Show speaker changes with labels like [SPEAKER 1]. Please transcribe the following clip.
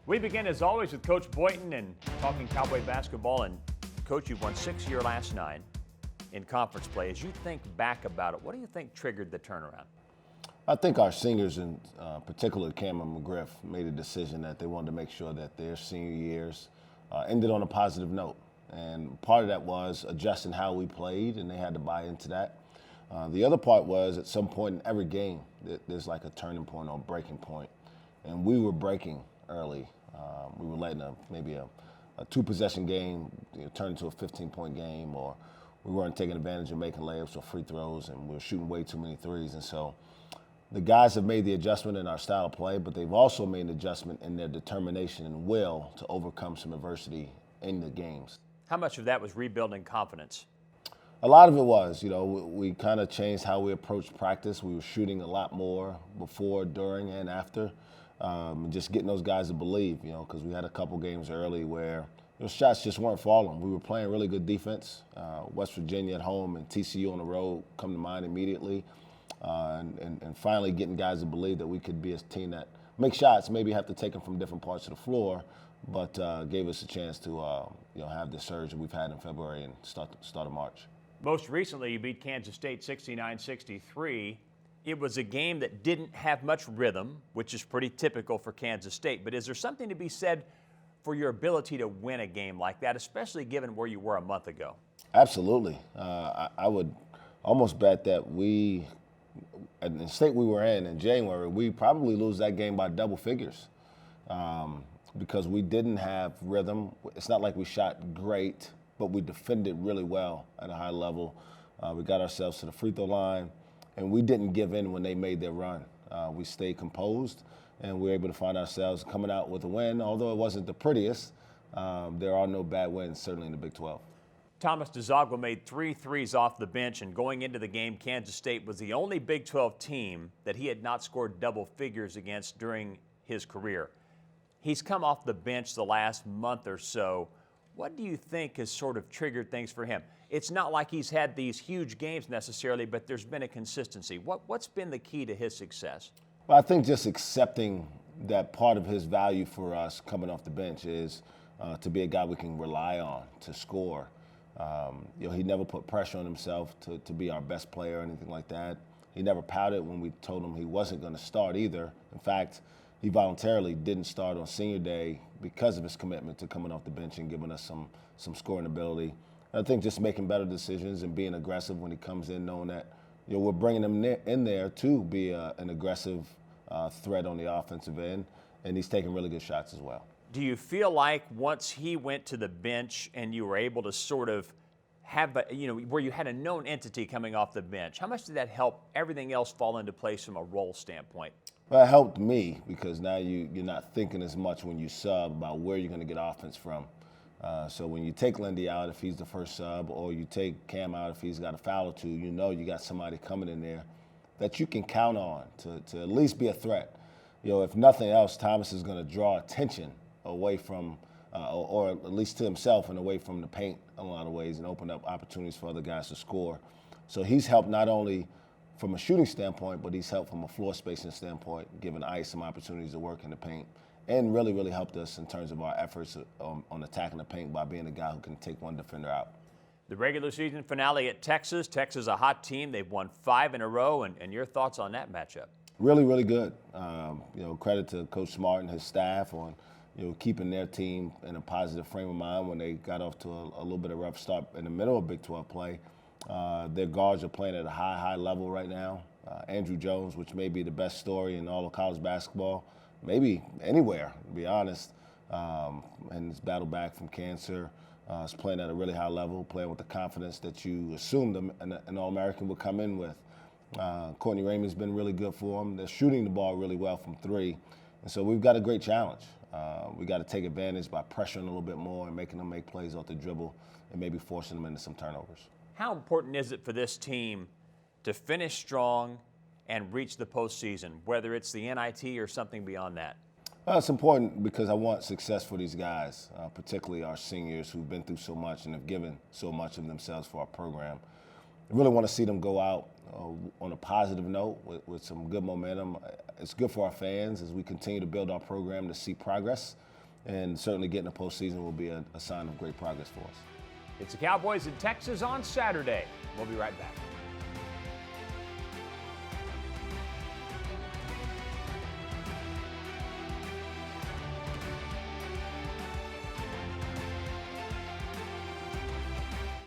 [SPEAKER 1] We begin, as always, with Coach Boynton and talking Cowboy basketball. And, Coach, you've won 6 of your last 9 in conference play. As you think back about it, what do you think triggered the turnaround?
[SPEAKER 2] I think our seniors, in particular Cameron McGriff, made a decision that they wanted to make sure that their senior years ended on a positive note. And part of that was adjusting how we played, and they had to buy into that. The other part was at some point in every game, there's like a turning point or a breaking point. And we were breaking early. We were letting maybe a 2-possession game turn into a 15-point game, or we weren't taking advantage of making layups or free throws, and we were shooting way too many threes. And so the guys have made the adjustment in our style of play, but they've also made an adjustment in their determination and will to overcome some adversity in the games.
[SPEAKER 1] How much of that was rebuilding confidence?
[SPEAKER 2] A lot of it was, we kind of changed how we approached practice. We were shooting a lot more before, during, and after. Just getting those guys to believe, because we had a couple games early where those shots just weren't falling. We were playing really good defense. West Virginia at home and TCU on the road come to mind immediately. And finally getting guys to believe that we could be a team that make shots, maybe have to take them from different parts of the floor, but gave us a chance to have the surge that we've had in February and start of March.
[SPEAKER 1] Most recently, you beat Kansas State 69-63. It was a game that didn't have much rhythm, which is pretty typical for Kansas State. But is there something to be said for your ability to win a game like that, especially given where you were a month ago?
[SPEAKER 2] Absolutely. I would almost bet that at the state we were in January, we probably lose that game by double figures because we didn't have rhythm. It's not like we shot great, but we defended really well at a high level. We got ourselves to the free throw line, and we didn't give in when they made their run. We stayed composed, and we were able to find ourselves coming out with a win. Although it wasn't the prettiest, there are no bad wins, certainly in the Big 12.
[SPEAKER 1] Thomas DeZagua made 3 threes off the bench, and going into the game, Kansas State was the only Big 12 team that he had not scored double figures against during his career. He's come off the bench the last month or so. What do you think has sort of triggered things for him? It's not like he's had these huge games necessarily, but there's been a consistency. What's been the key to his success?
[SPEAKER 2] Well, I think just accepting that part of his value for us coming off the bench is to be a guy we can rely on to score. He never put pressure on himself to be our best player or anything like that. He never pouted when we told him he wasn't going to start either. In fact, he voluntarily didn't start on senior day because of his commitment to coming off the bench and giving us some scoring ability. I think just making better decisions and being aggressive when he comes in, knowing that we're bringing him in there to be an aggressive threat on the offensive end, and he's taking really good shots as well.
[SPEAKER 1] Do you feel like once he went to the bench and you were able to sort of have, where you had a known entity coming off the bench, how much did that help everything else fall into place from a role standpoint?
[SPEAKER 2] Well, it helped me because now you're not thinking as much when you sub about where you're going to get offense from. So when you take Lindy out if he's the first sub, or you take Cam out if he's got a foul or two, you got somebody coming in there that you can count on to at least be a threat. If nothing else, Thomas is going to draw attention away from, or at least to himself and away from the paint in a lot of ways, and open up opportunities for other guys to score. So he's helped not only from a shooting standpoint, but he's helped from a floor spacing standpoint, giving Ice some opportunities to work in the paint, and really, really helped us in terms of our efforts on attacking the paint by being a guy who can take one defender out.
[SPEAKER 1] The regular season finale at Texas. Texas, a hot team. They've won 5 in a row, and your thoughts on that matchup?
[SPEAKER 2] Really, really good. Credit to Coach Smart and his staff on keeping their team in a positive frame of mind when they got off to a little bit of a rough start in the middle of Big 12 play. Their guards are playing at a high level right now. Andrew Jones, which may be the best story in all of college basketball, maybe anywhere, to be honest, and he's battled back from cancer. Is playing at a really high level, playing with the confidence that you assumed an All-American would come in with. Courtney Raymond's been really good for them. They're shooting the ball really well from 3. And so we've got a great challenge. We got to take advantage by pressuring a little bit more and making them make plays off the dribble and maybe forcing them into some turnovers.
[SPEAKER 1] How important is it for this team to finish strong and reach the postseason, whether it's the NIT or something beyond that?
[SPEAKER 2] It's important because I want success for these guys, particularly our seniors who've been through so much and have given so much of themselves for our program. I really want to see them go out on a positive note with some good momentum. It's good for our fans as we continue to build our program to see progress. and certainly getting the postseason will be a sign of great progress for us.
[SPEAKER 1] It's the Cowboys in Texas on Saturday. We'll be right back.